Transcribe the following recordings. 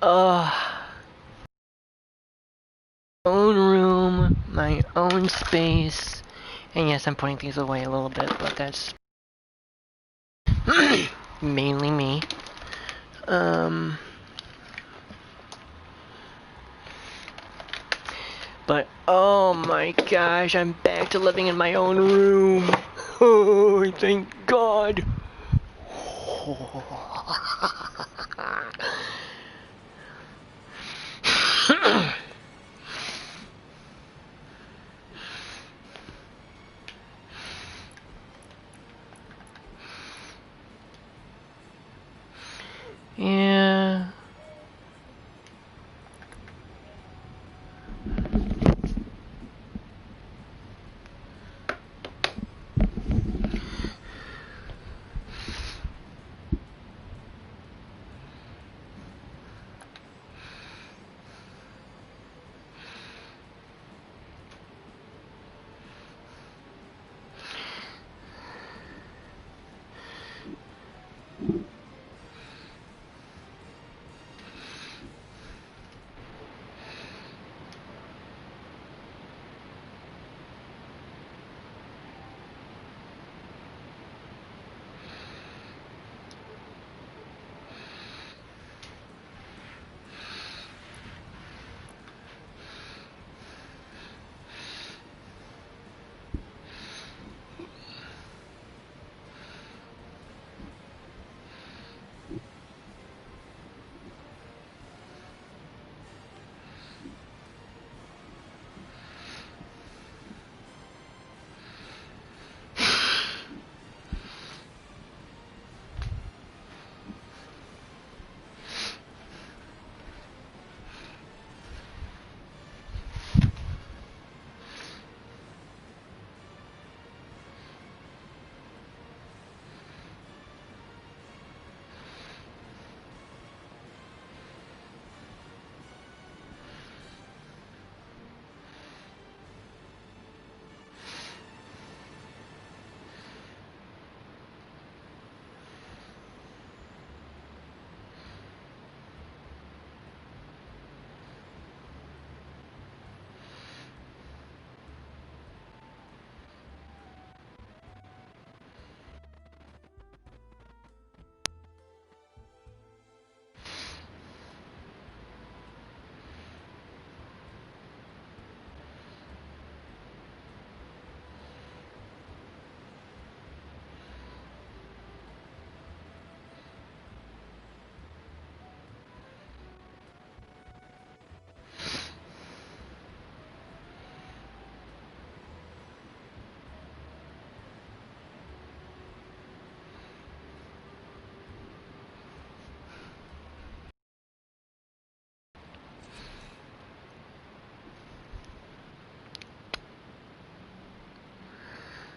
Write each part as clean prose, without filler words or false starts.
Own room, my own space, and yes, I'm putting things away a little bit, but that's mainly me. But oh my gosh, I'm back to living in my own room. Oh, thank God. Yeah.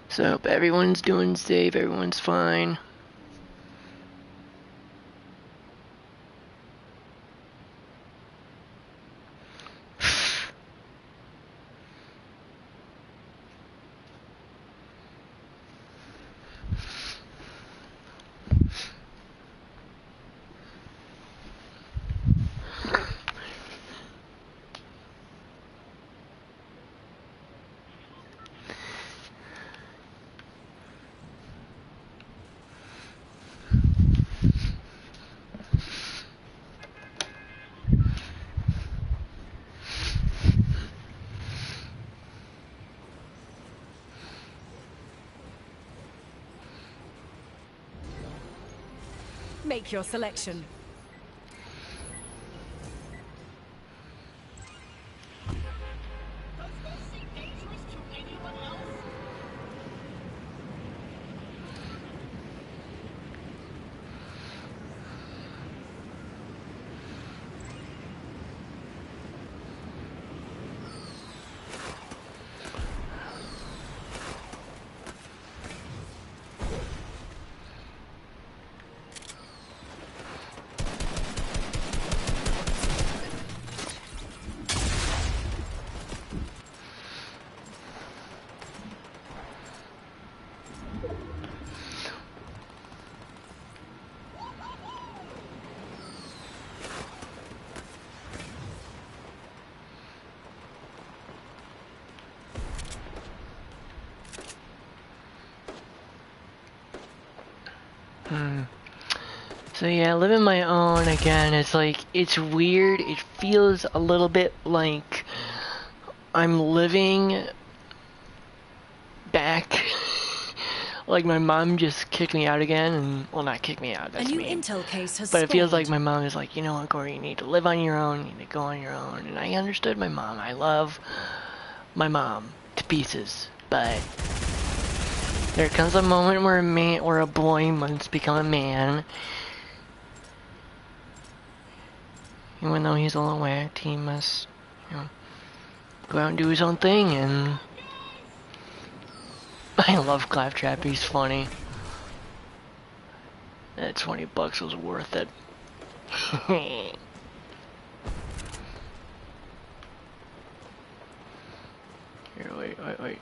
So I hope everyone's doing safe, everyone's fine. Make your selection. So yeah, living my own again, it's like, it's weird. It feels a little bit like I'm living back. Like my mom just kicked me out again, and, well, not kicked me out, that's A new mean. intel case has But it feels like spawned. my mom is like, you know what, Corey, you need to live on your own, you need to go on your own. And I understood my mom. I love my mom to pieces. But there comes a moment where a boy must become a man. Even though he's a little whacked, he must, you know, go out and do his own thing. And I love Claptrap, he's funny. That $20 was worth it. Here, wait.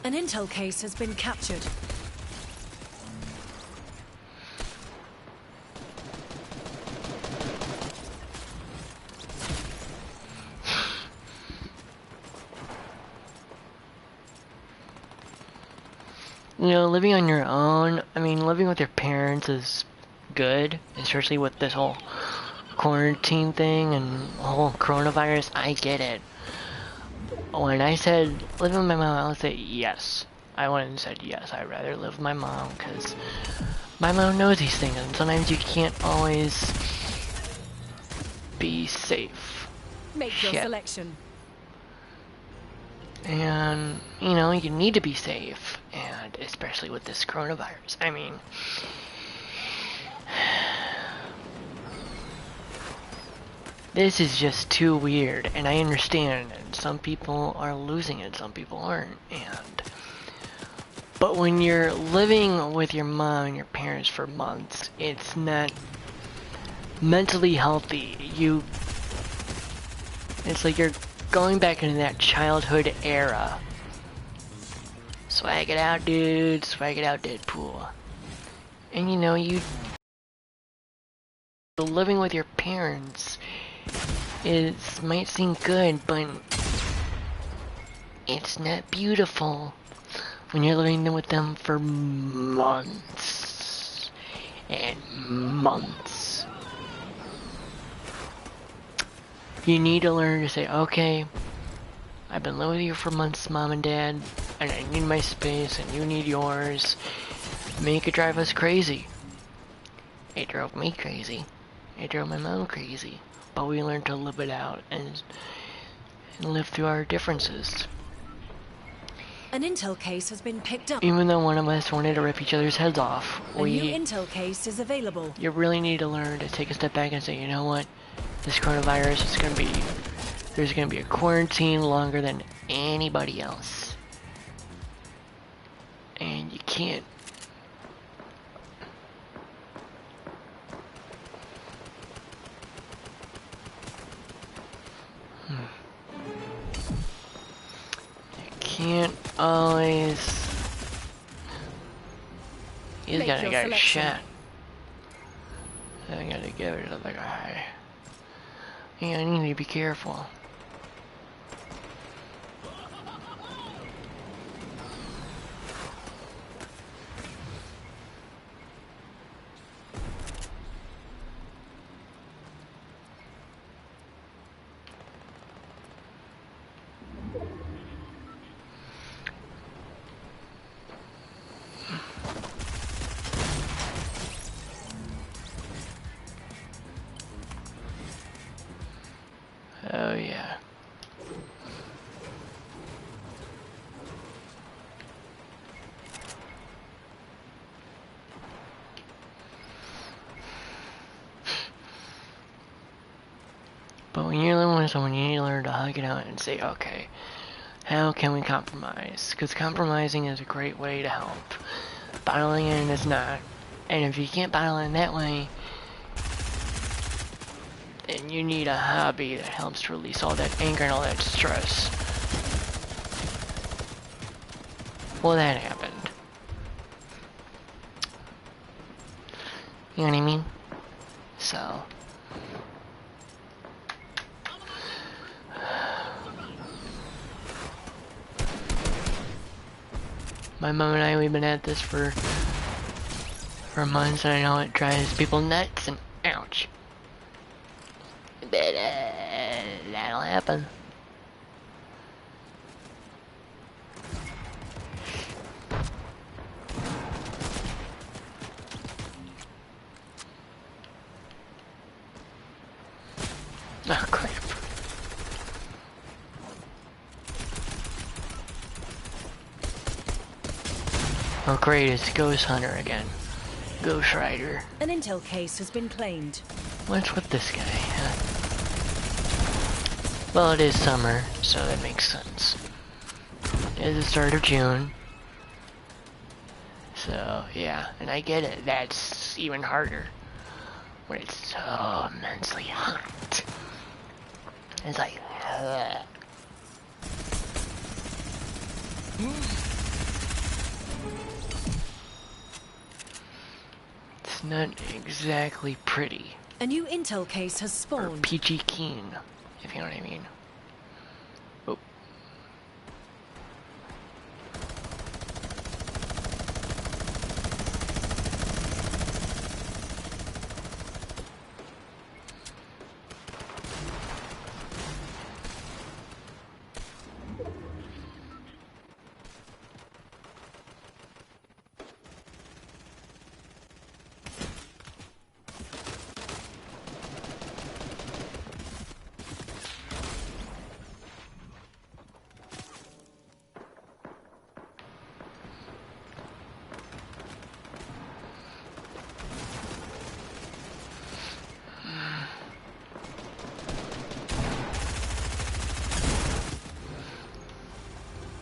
An intel case has been captured. You know, living on your own, I mean, living with your parents is good, especially with this whole quarantine thing and whole coronavirus. I get it. When I said living with my mom, I would say yes. I went and said yes. I'd rather live with my mom because my mom knows these things, and sometimes you can't always be safe. Make your selection. And, you know, you need to be safe, and especially with this coronavirus. I mean, this is just too weird, and I understand, and some people are losing it, some people aren't, but when you're living with your mom and your parents for months, it's not mentally healthy. It's like you're going back into that childhood era. Swag it out, dude. Swag it out, Deadpool. And you know, living with your parents might seem good, but it's not beautiful when you're living with them for months and months. You need to learn to say, okay, I've been living with you for months, Mom and Dad, and I need my space, and you need yours. Make it drive us crazy. It drove me crazy. It drove my mom crazy. But we learned to live it out and live through our differences. An intel case has been picked up. Even though one of us wanted to rip each other's heads off, A new intel case is available. You really need to learn to take a step back and say, you know what? This coronavirus is gonna be... There's gonna be a quarantine longer than anybody else. And you can't... You can't always... He's gonna get shot. I gotta give it to the guy. Yeah, I need to be careful. Oh yeah. But when you're living with someone, you need to learn to hug it out and say, okay, how can we compromise? Because compromising is a great way to help. Bottling in is not. And if you can't bottle in that way, then you need a hobby that helps release all that anger and all that stress. Well, that happened. You know what I mean? So. My mom and I, we've been at this for months, and I know it drives people nuts, and ouch. But, that'll happen. Oh, crap. Oh, great, it's Ghost Hunter again. Ghost Rider. An intel case has been claimed. What's with this guy? Well, it is summer, so that makes sense. It is the start of June. So, yeah, and I get it. That's even harder. When it's so immensely hot. It's like, It's not exactly pretty. A new intel case has spawned. Or peachy keen, if you know what I mean. Oh.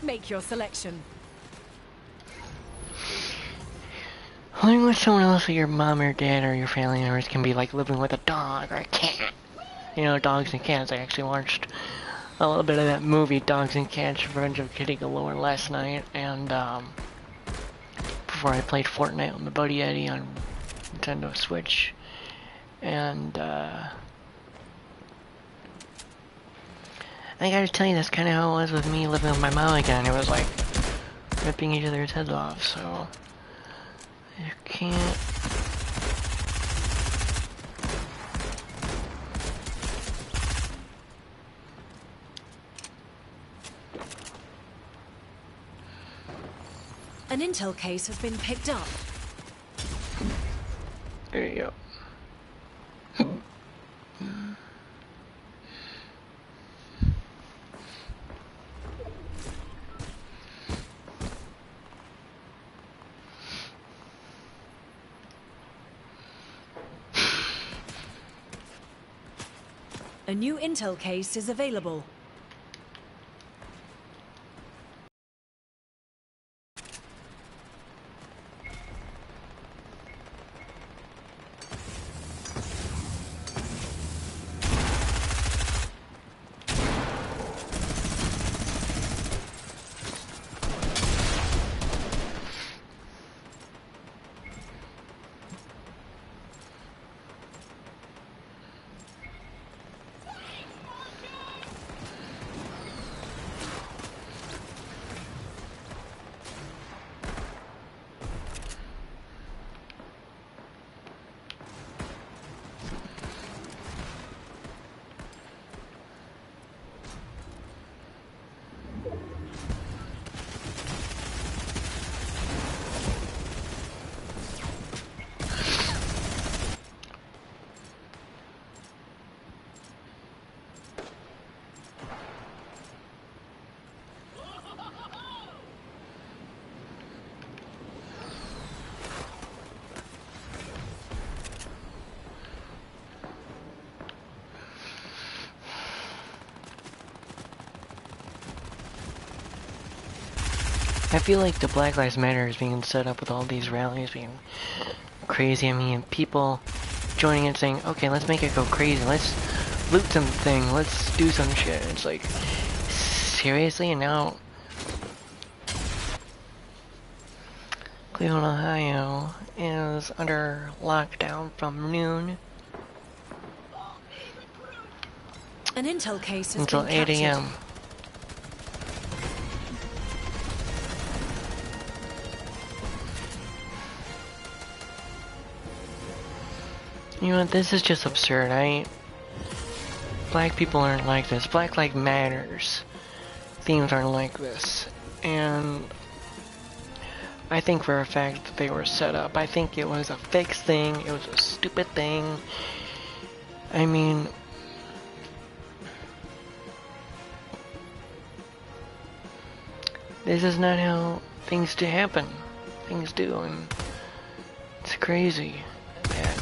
Make your selection. Living with someone else, like your mom or dad or your family members, can be like living with a dog or a cat. You know, dogs and cats. I actually watched a little bit of that movie, Dogs and Cats, Revenge of Kitty Galore, last night, and before I played Fortnite with my buddy Eddie on Nintendo Switch, and I gotta tell you, that's kind of how it was with me living with my mom again. It was like ripping each other's heads off, so you can't. An intel case has been picked up. There you go. A new intel case is available. I feel like the Black Lives Matter is being set up with all these rallies being crazy. I mean, people joining it saying, okay, let's make it go crazy. Let's loot something. Let's do some shit. It's like, seriously? And now Cleveland, Ohio is under lockdown from noon An intel case has until been 8 captured. a.m. You know what, this is just absurd. Black people aren't like this. Black Lives Matters themes aren't like this. And I think for a fact that they were set up. I think it was a fixed thing. It was a stupid thing. I mean, this is not how things do happen. Things do, and it's crazy. Yeah.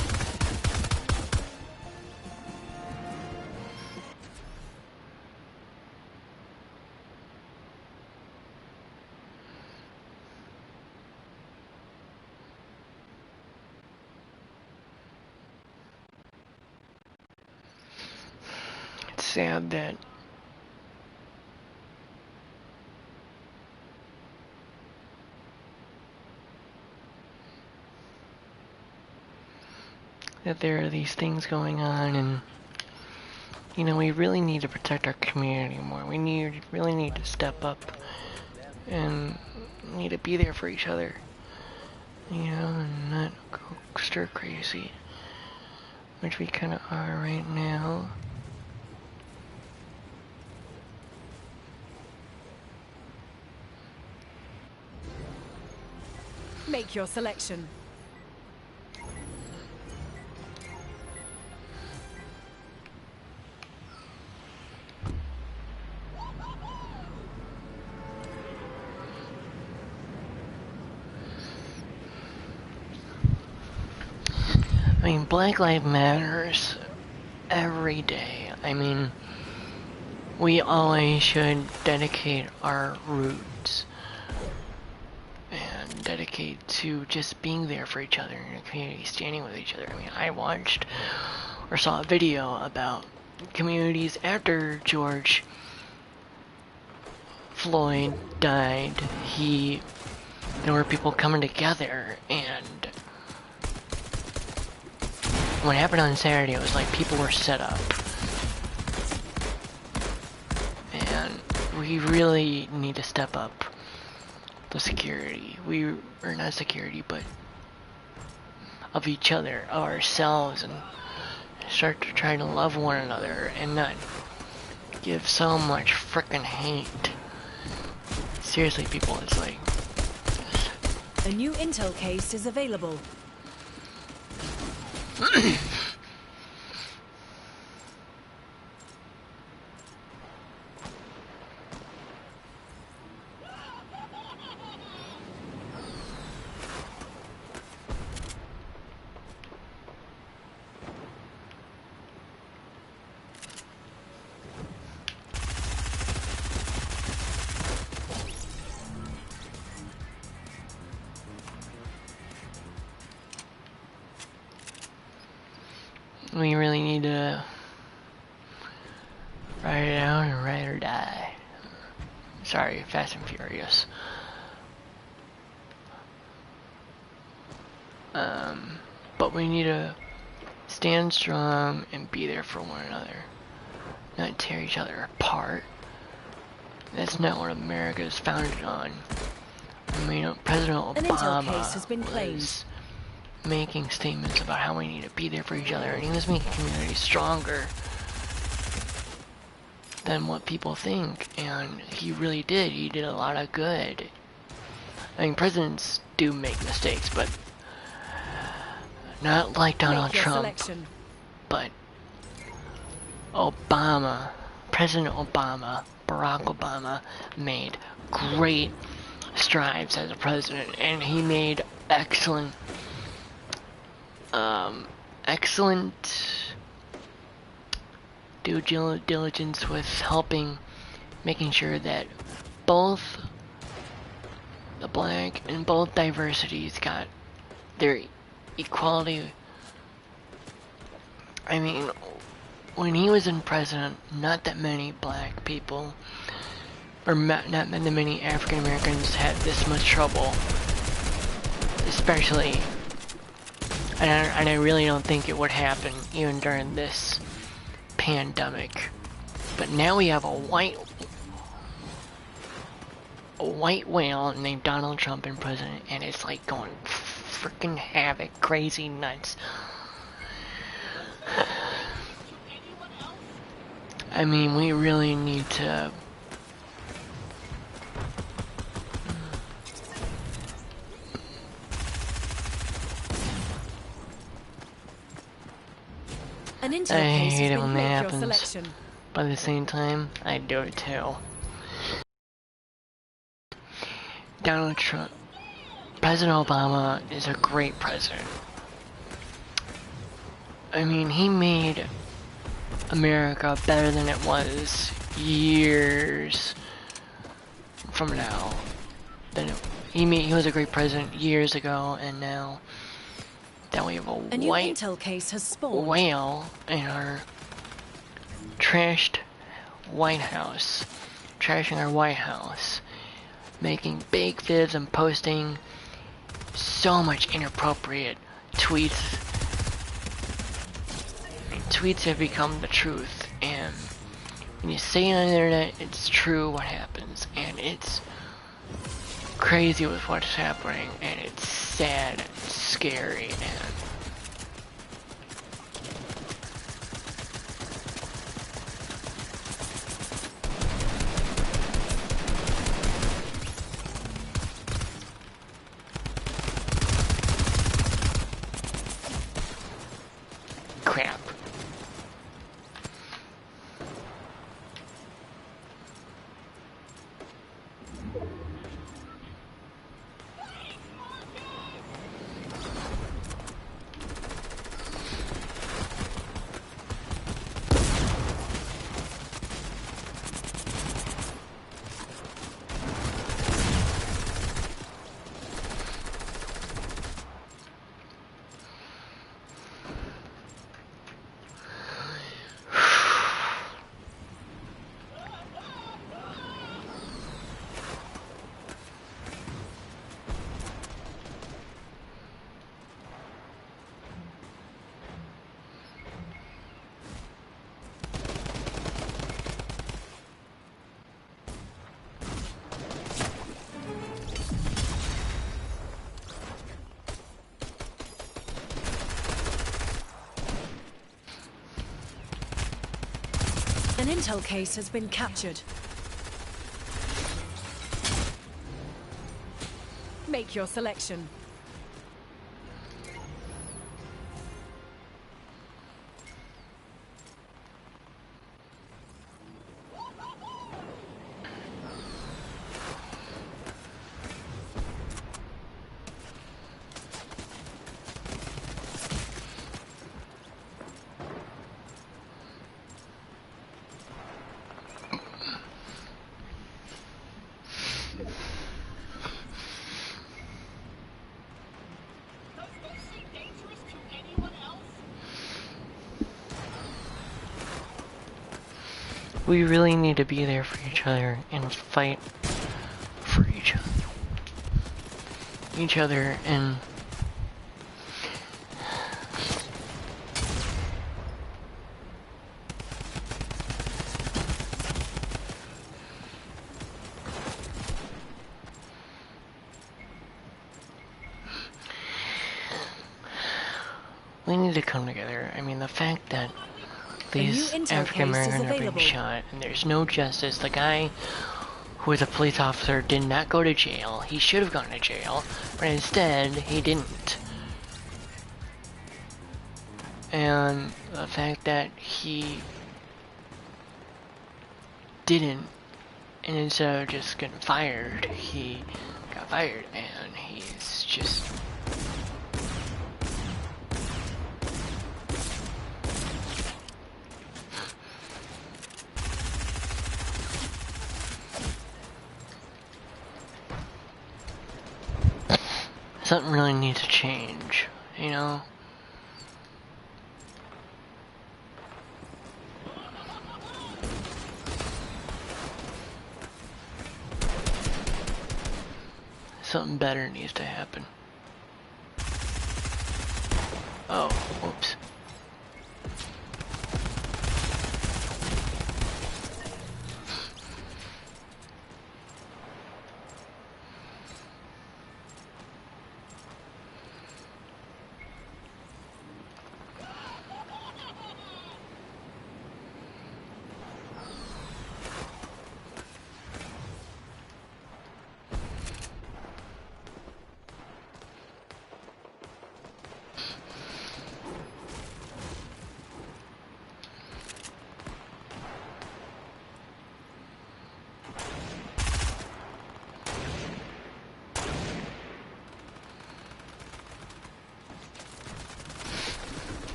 It's sad that there are these things going on, and you know, we really need to protect our community more. We really need to step up and need to be there for each other, you know, and not go stir crazy, which we kind of are right now. Make your selection. I mean, Black Lives Matters every day. I mean, we always should dedicate our roots and dedicate to just being there for each other in a community, standing with each other. I mean, I watched or saw a video about communities after George Floyd died. There were people coming together, and what happened on Saturday, it was like people were set up. And we really need to step up the security. Or not security, but of each other, of ourselves, and start to try to love one another and not give so much frickin' hate. Seriously, people, it's like... A new intel case is available. We really need to ride it out and ride or die. Sorry, Fast and Furious. But we need to stand strong and be there for one another. Not tear each other apart. That's not what America is founded on. I mean, President An intel Obama case has been claimed. was making statements about how we need to be there for each other, and he was making communities stronger than what people think, and he really did. He did a lot of good. I mean, presidents do make mistakes, but not like Donald Trump. Selection. But Obama, President Obama, Barack Obama, made great strides as a president, and he made excellent due diligence with making sure that both the black and both diversities got their equality. I mean, when he was in president, not that many black people, or not that many African Americans had this much trouble especially, and I really don't think it would happen even during this pandemic. But now we have a white whale named Donald Trump in prison, and it's like going freaking havoc, crazy nuts. I mean, we really need to. An intel I case hate has it been when that make your happens. selection. But at the same time, I do it too. Donald Trump. President Obama is a great president. I mean, he made America better than it was years from now. He was a great president years ago, and now that we have a new white intel case has spawned. whale in our trashed White House, trashing our White House, making big vids and posting so much inappropriate tweets. Tweets have become the truth, and when you say it on the internet, it's true what happens, and it's crazy with what's happening, and it's sad, and scary, and crap. An intel case has been captured. Make your selection. We really need to be there for each other and fight for each other, and we need to come together. I mean, the fact that these African Americans are being shot and there's no justice. The guy who was a police officer did not go to jail. He should have gone to jail, but instead he didn't. And the fact that he didn't, and instead of just getting fired, he got fired, and he's just something really needs to change, you know? Something better needs to happen. Oh, whoops.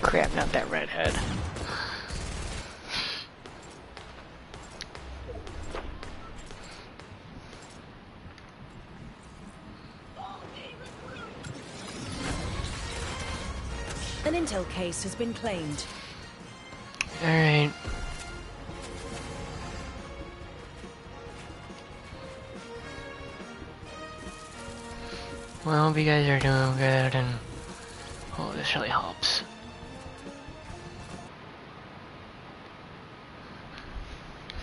Crap, not that redhead. An intel case has been claimed. Alright. Well, hope you guys are doing good, and oh, this really helps.